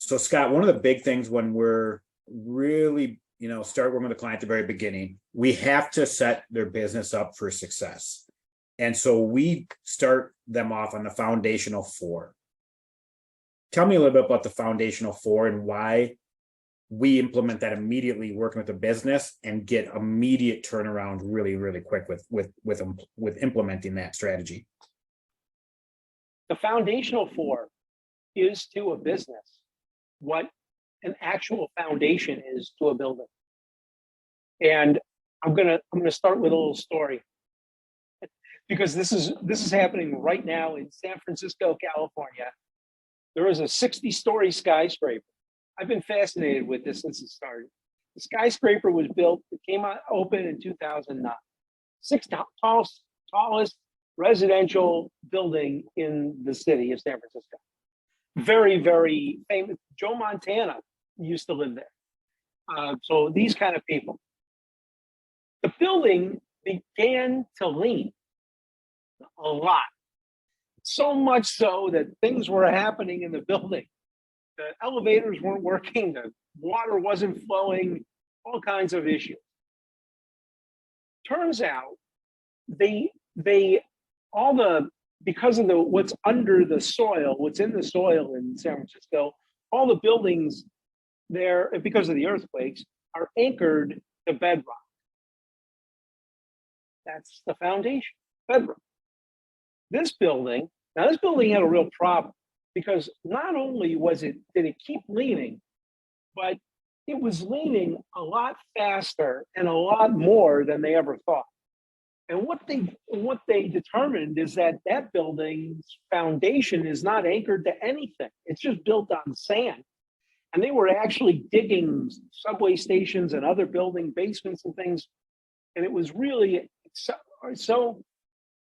So Scott, one of the big things when we're really, start working with a client at the very beginning, we have to set their business up for success. And so we start them off on the foundational four. Tell me a little bit about the foundational four and why we implement that immediately working with the business and get immediate turnaround really, really quick with implementing that strategy. The foundational four is to a business what an actual foundation is to a building. And I'm gonna start with a little story because this is happening right now in San Francisco, California. There is a 60-story skyscraper. I've been fascinated with this since it started. The skyscraper was built, it came out open in 2009. Sixth tallest residential building in the city of San Francisco. Very, very famous. Joe Montana used to live there. So these kind of people. The building began to lean a lot. So much so that things were happening in the building. The elevators weren't working, the water wasn't flowing, all kinds of issues. Turns out because of what's under the soil, what's in the soil in San Francisco, all the buildings there, because of the earthquakes, are anchored to bedrock. That's the foundation, bedrock. This building had a real problem because not only did it keep leaning, but it was leaning a lot faster and a lot more than they ever thought. And what they determined is that building's foundation is not anchored to anything. It's just built on sand. And they were actually digging subway stations and other building basements and things. And it was really, so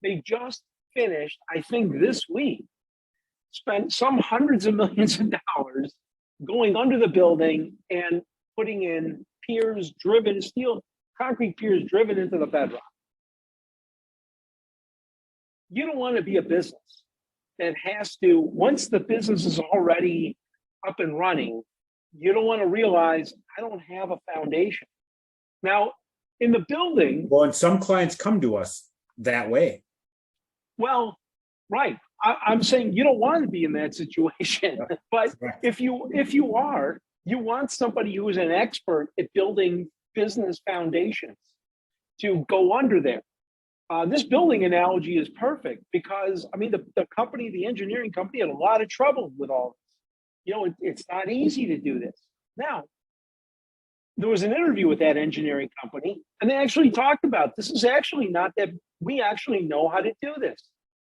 they just finished, I think this week, spent some hundreds of millions of dollars going under the building and putting in concrete piers driven into the bedrock. You don't want to be a business that has to, once the business is already up and running, you don't want to realize, I don't have a foundation. Now, in the building. Well, and some clients come to us that way. Well, right. I'm saying you don't want to be in that situation. But if you are, you want somebody who is an expert at building business foundations to go under there. This building analogy is perfect because, I mean, the engineering company had a lot of trouble with all this. It's not easy to do this. Now, there was an interview with that engineering company, and they actually talked about this is actually not that we actually know how to do this.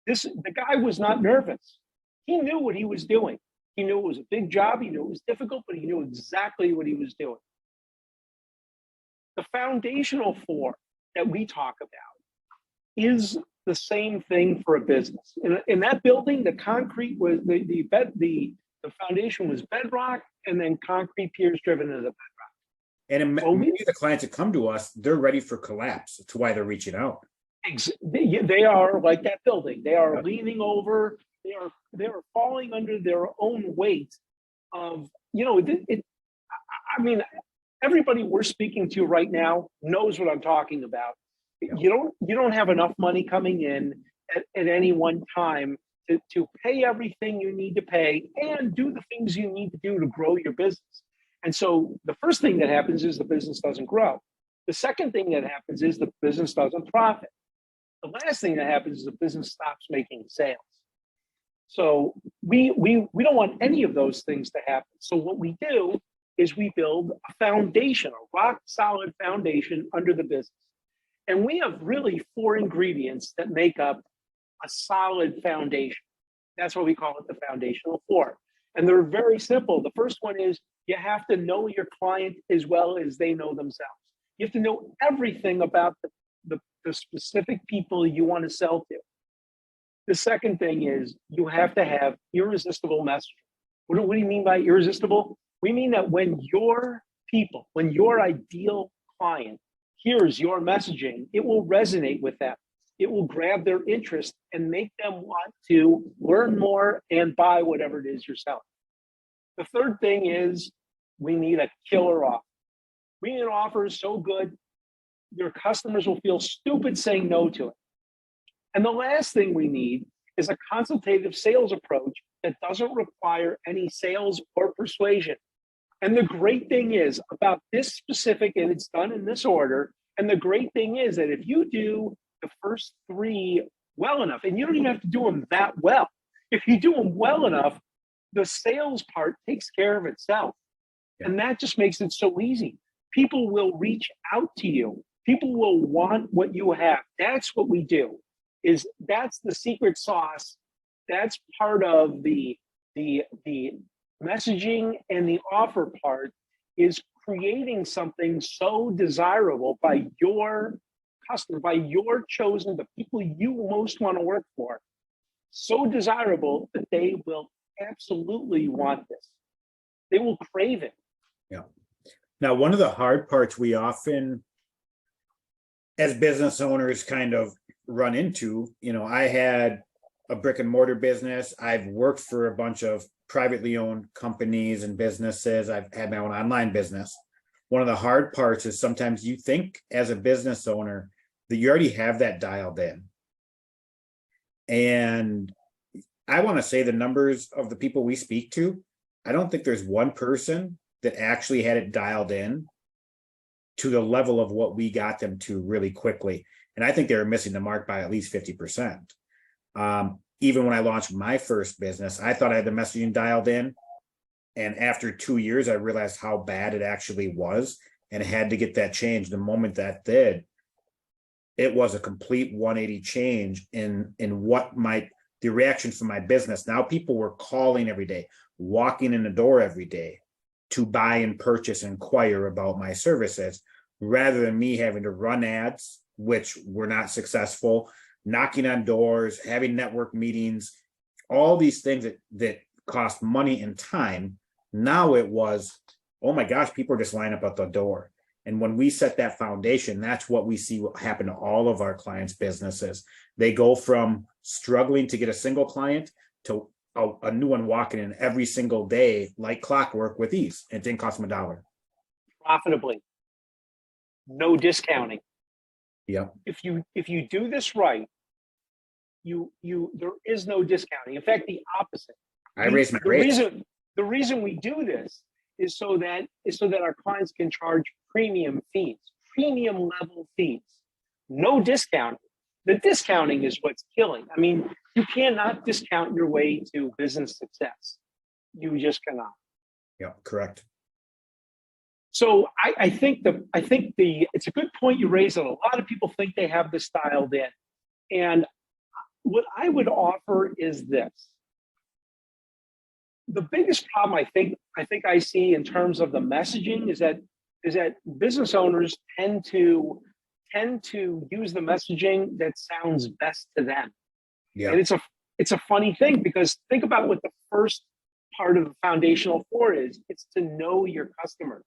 The guy was not nervous. He knew what he was doing. He knew it was a big job. He knew it was difficult, but he knew exactly what he was doing. The foundational four that we talk about is the same thing for a business. In that building, the concrete was the foundation was bedrock, and then concrete piers driven into the bedrock. And many of the clients that come to us, they're ready for collapse. That's why they're reaching out. They are like that building. They are leaning over. They are falling under their own weight. I mean, everybody we're speaking to right now knows what I'm talking about. You don't have enough money coming in at any one time to pay everything you need to pay and do the things you need to do to grow your business. And so the first thing that happens is the business doesn't grow. The second thing that happens is the business doesn't profit. The last thing that happens is the business stops making sales. So we don't want any of those things to happen. So what we do is we build a foundation, a rock solid foundation under the business. And we have really four ingredients that make up a solid foundation. That's why we call it the foundational four. And they're very simple. The first one is you have to know your client as well as they know themselves. You have to know everything about the specific people you want to sell to. The second thing is you have to have irresistible messaging. What do you mean by irresistible? We mean that when your ideal client hears your messaging, it will resonate with them. It will grab their interest and make them want to learn more and buy whatever it is you're selling. The third thing is we need a killer offer. We need an offer so good your customers will feel stupid saying no to it. And the last thing we need is a consultative sales approach that doesn't require any sales or persuasion. And the great thing is about this specific, and it's done in this order. And the great thing is that if you do the first three well enough, and you don't even have to do them that well, if you do them well enough, the sales part takes care of itself. Yeah. And that just makes it so easy. People will reach out to you. People will want what you have. That's what we do. That's the secret sauce. That's part of the messaging, and the offer part is creating something so desirable by your customer, by your chosen, the people you most want to work for, so desirable that they will absolutely want this. They will crave it. Yeah. Now, one of the hard parts we often, as business owners, kind of run into, I had a brick and mortar business. I've worked for a bunch of privately owned companies and businesses. I've had my own online business. One of the hard parts is sometimes you think as a business owner that you already have that dialed in. And I want to say the numbers of the people we speak to, I don't think there's one person that actually had it dialed in to the level of what we got them to really quickly. And I think they were missing the mark by at least 50%. Even when I launched my first business, I thought I had the messaging dialed in. And after 2 years, I realized how bad it actually was and had to get that changed. The moment that did, it was a complete 180 change in what the reaction from my business. Now people were calling every day, walking in the door every day to buy and purchase, inquire about my services, rather than me having to run ads, which were not successful, knocking on doors, having network meetings, all these things that cost money and time. Now it was, oh my gosh, people are just lining up at the door. And when we set that foundation, that's what we see happen to all of our clients' businesses. They go from struggling to get a single client to a new one walking in every single day like clockwork with ease. It didn't cost them $1. Profitably. No discounting. Yeah. If you do this right, there is no discounting. In fact, the opposite. I raised my rates. The reason we do this is so that our clients can charge premium fees, premium level fees, no discounting. The discounting is what's killing. I mean, you cannot discount your way to business success. You just cannot. Yeah, correct. So I think it's a good point you raised that a lot of people think they have this dialed in. And what I would offer is this. The biggest problem I think I see in terms of the messaging is that business owners tend to use the messaging that sounds best to them. Yeah. And it's a funny thing, because think about what the first part of the foundational core is. It's to know your customer.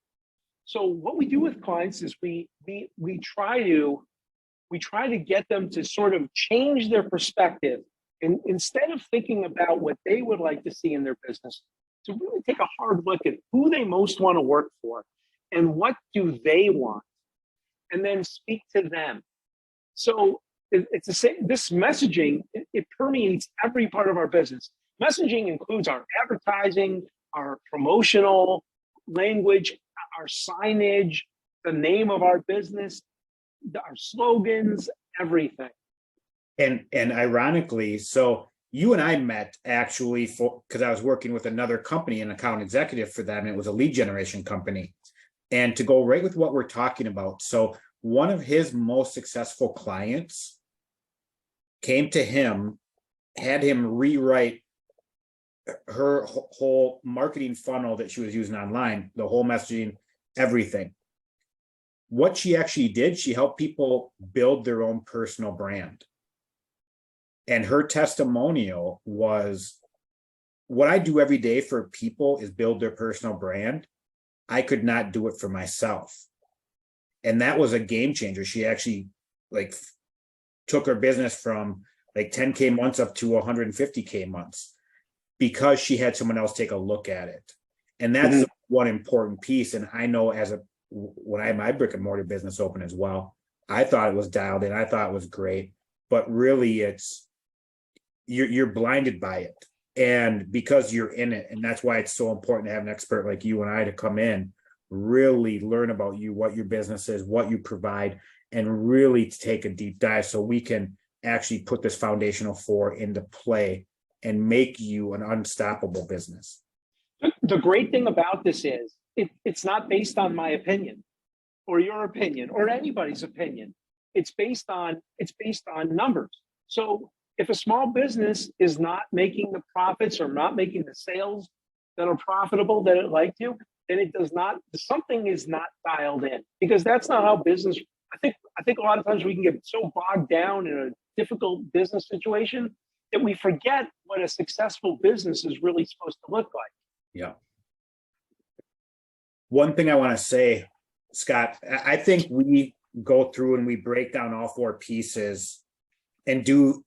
So what we do with clients is we try to get them to sort of change their perspective, and instead of thinking about what they would like to see in their business, to really take a hard look at who they most want to work for and what do they want, and then speak to them. So it's the same. This messaging, it permeates every part of our business. Messaging includes our advertising, our promotional language, our signage, the name of our business, our slogans, everything. And ironically, so you and I met actually because I was working with another company, an account executive for them. And it was a lead generation company. And to go right with what we're talking about. So one of his most successful clients came to him, had him rewrite her whole marketing funnel that she was using online, the whole messaging, everything. What she actually did, she helped people build their own personal brand. And her testimonial was, what I do every day for people is build their personal brand. I could not do it for myself. And that was a game changer. She actually took her business from 10K months up to 150K months because she had someone else take a look at it. And that's one important piece. And I know when I had my brick and mortar business open as well, I thought it was dialed in. I thought it was great, but really you're blinded by it. And because you're in it, and that's why it's so important to have an expert like you and I to come in, really learn about you, what your business is, what you provide, and really take a deep dive so we can actually put this foundational 4 into play and make you an unstoppable business. The great thing about this is it's not based on my opinion or your opinion or anybody's opinion. It's based on numbers. So if a small business is not making the profits or not making the sales that are profitable that it'd like to, then something is not dialed in, because that's not how business. I think a lot of times we can get so bogged down in a difficult business situation that we forget what a successful business is really supposed to look like. Yeah. One thing I want to say, Scott, I think we go through and we break down all 4 pieces and do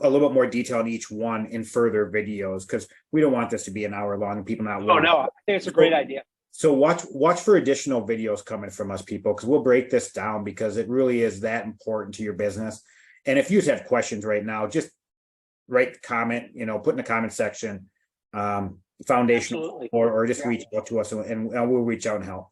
a little bit more detail on each one in further videos, because we don't want this to be an hour long and people not. Oh no, I think it's a great idea. So watch for additional videos coming from us, people, because we'll break this down, because it really is that important to your business. And if you just have questions right now, just write comment, put in the comment section, foundation, or just reach out to us and we'll reach out and help.